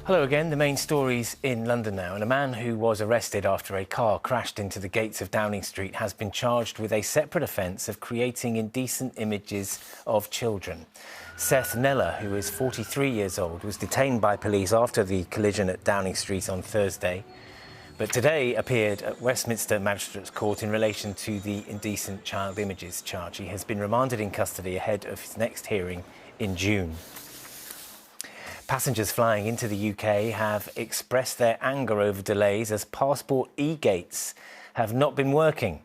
Hello again. The main stories in London now. And a man who was arrested after a car crashed into the gates of Downing Street has been charged with a separate offence of creating indecent images of children. Seth Neller, who is 43 years old, was detained by police after the collision at Downing Street on Thursday, but today appeared at Westminster Magistrates Court in relation to the indecent child images charge. He has been remanded in custody ahead of his next hearing in June. Passengers flying into the UK have expressed their anger over delays as passport e-gates have not been working.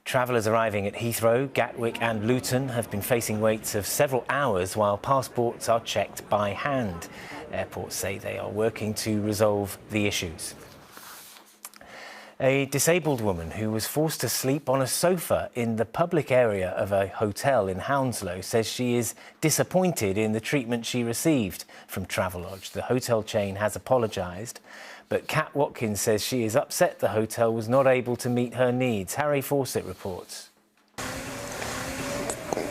Travellers arriving at Heathrow, Gatwick and Luton have been facing waits of several hours while passports are checked by hand. Airports say they are working to resolve the issues. A disabled woman who was forced to sleep on a sofa in the public area of a hotel in Hounslow says she is disappointed in the treatment she received from Travelodge. The hotel chain has apologised, but Kat Watkins says she is upset the hotel was not able to meet her needs. Harry Fawcett reports.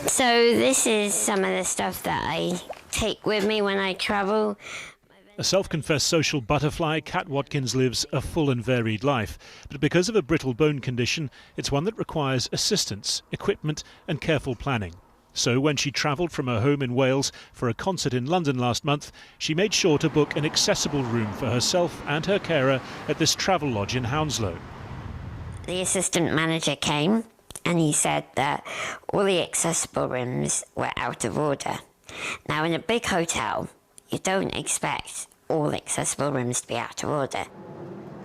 So this is some of the stuff that I take with me when I travel. A self-confessed social butterfly, Kat Watkins lives a full and varied life. But because of a brittle bone condition, it's one that requires assistance, equipment and careful planning. So when she travelled from her home in Wales for a concert in London last month, she made sure to book an accessible room for herself and her carer at this Travelodge in Hounslow. The assistant manager came and he said that all the accessible rooms were out of order. Now, in a big hotel, you don't expect all accessible rooms to be out of order.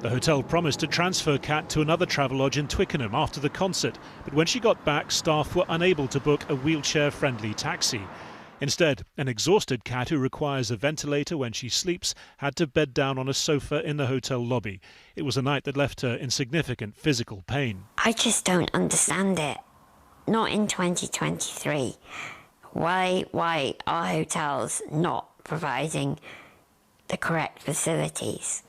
The hotel promised to transfer Kat to another Travelodge in Twickenham after the concert, but when she got back, staff were unable to book a wheelchair-friendly taxi. Instead, an exhausted Kat who requires a ventilator when she sleeps had to bed down on a sofa in the hotel lobby. It was a night that left her in significant physical pain. I just don't understand it. Not in 2023. Why are hotels not providing the correct facilities?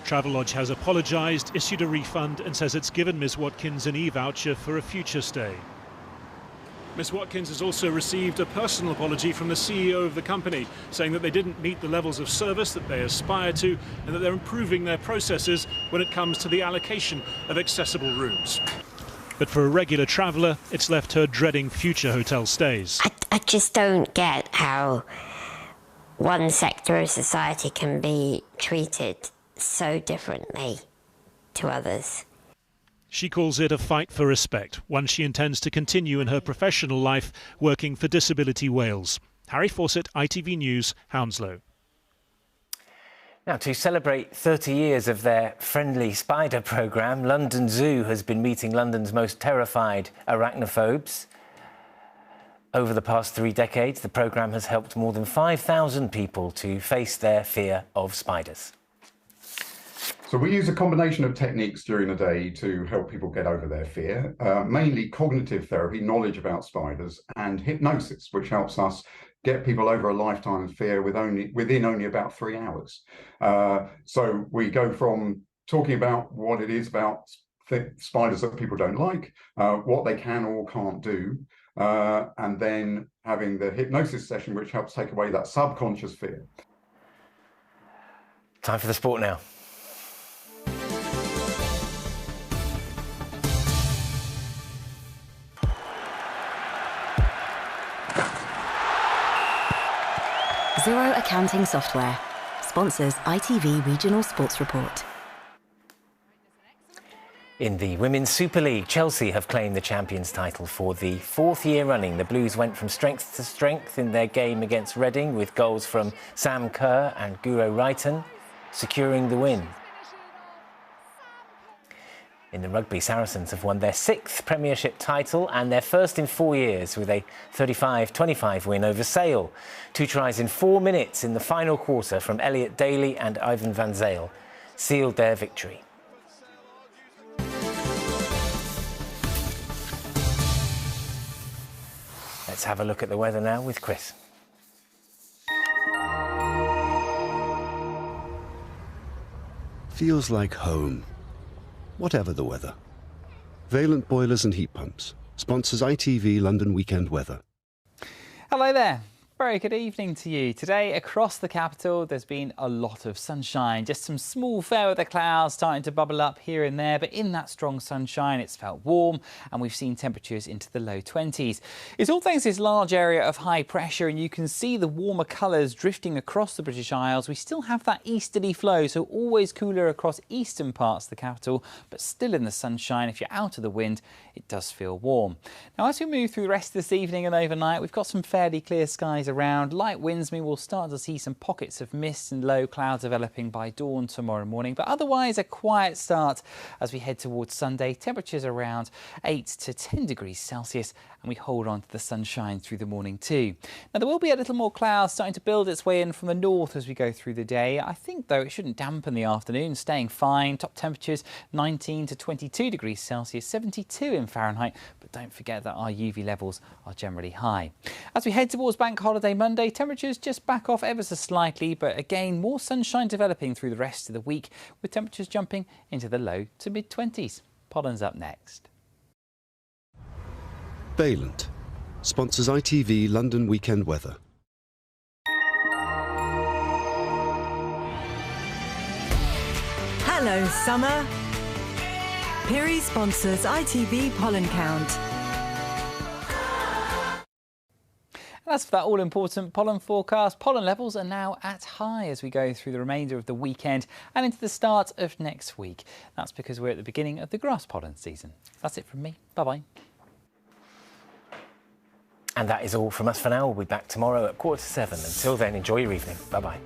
Travelodge has apologised, issued a refund and says it's given Ms Watkins an e-voucher for a future stay. Ms Watkins has also received a personal apology from the CEO of the company, saying that they didn't meet the levels of service that they aspire to and that they're improving their processes when it comes to the allocation of accessible rooms. But for a regular traveller, it's left her dreading future hotel stays. I just don't get how one sector of society can be treated so differently to others. She calls it a fight for respect, one she intends to continue in her professional life working for Disability Wales. Harry Fawcett, ITV News, Hounslow. Now, to celebrate 30 years of their Friendly Spider programme, London Zoo has been meeting London's most terrified arachnophobes. Over the past 3 decades, the programme has helped more than 5,000 people to face their fear of spiders. So we use a combination of techniques during the day to help people get over their fear, mainly cognitive therapy, knowledge about spiders, and hypnosis, which helps us get people over a lifetime of fear within only about 3 hours. So we go from talking about what it is about spiders that people don't like, what they can or can't do, and then having the hypnosis session, which helps take away that subconscious fear. Time for the sport now. Zero Accounting Software sponsors ITV Regional Sports Report. In the Women's Super League, Chelsea have claimed the Champions title for the 4th year running. The Blues went from strength to strength in their game against Reading, with goals from Sam Kerr and Guro Reiten securing the win. In the rugby, Saracens have won their 6th Premiership title and their first in 4 years with a 35-25 win over Sale. 2 tries in 4 minutes in the final quarter from Elliot Daly and Ivan van Zale sealed their victory. Let's have a look at the weather now with Chris. Feels like home, whatever the weather. Valent Boilers and Heat Pumps sponsors ITV London Weekend Weather. Hello there. Very good evening to you. Today across the capital there's been a lot of sunshine, just some small fair weather clouds starting to bubble up here and there, but in that strong sunshine it's felt warm and we've seen temperatures into the low 20s. It's all thanks to this large area of high pressure, and you can see the warmer colours drifting across the British Isles. We still have that easterly flow, so always cooler across eastern parts of the capital, but still in the sunshine. If you're out of the wind, it does feel warm. Now as we move through the rest of this evening and overnight, we've got some fairly clear skies around. Light winds mean we'll start to see some pockets of mist and low clouds developing by dawn tomorrow morning, but otherwise a quiet start as we head towards Sunday. Temperatures around 8 to 10 degrees Celsius, and we hold on to the sunshine through the morning too. Now there will be a little more cloud starting to build its way in from the north as we go through the day. I think though it shouldn't dampen the afternoon, staying fine. Top temperatures 19 to 22 degrees Celsius, 72 in Fahrenheit, but don't forget that our UV levels are generally high. As we head towards Bank Holiday Monday, temperatures just back off ever so slightly, but again more sunshine developing through the rest of the week, with temperatures jumping into the low to mid 20s. Pollen's up next. Vaillant sponsors ITV London Weekend Weather. Hello, summer. Piri sponsors ITV Pollen Count. As for that all-important pollen forecast, pollen levels are now at high as we go through the remainder of the weekend and into the start of next week. That's because we're at the beginning of the grass pollen season. That's it from me. Bye-bye. And that is all from us for now. We'll be back tomorrow at 7:15. Until then, enjoy your evening. Bye-bye.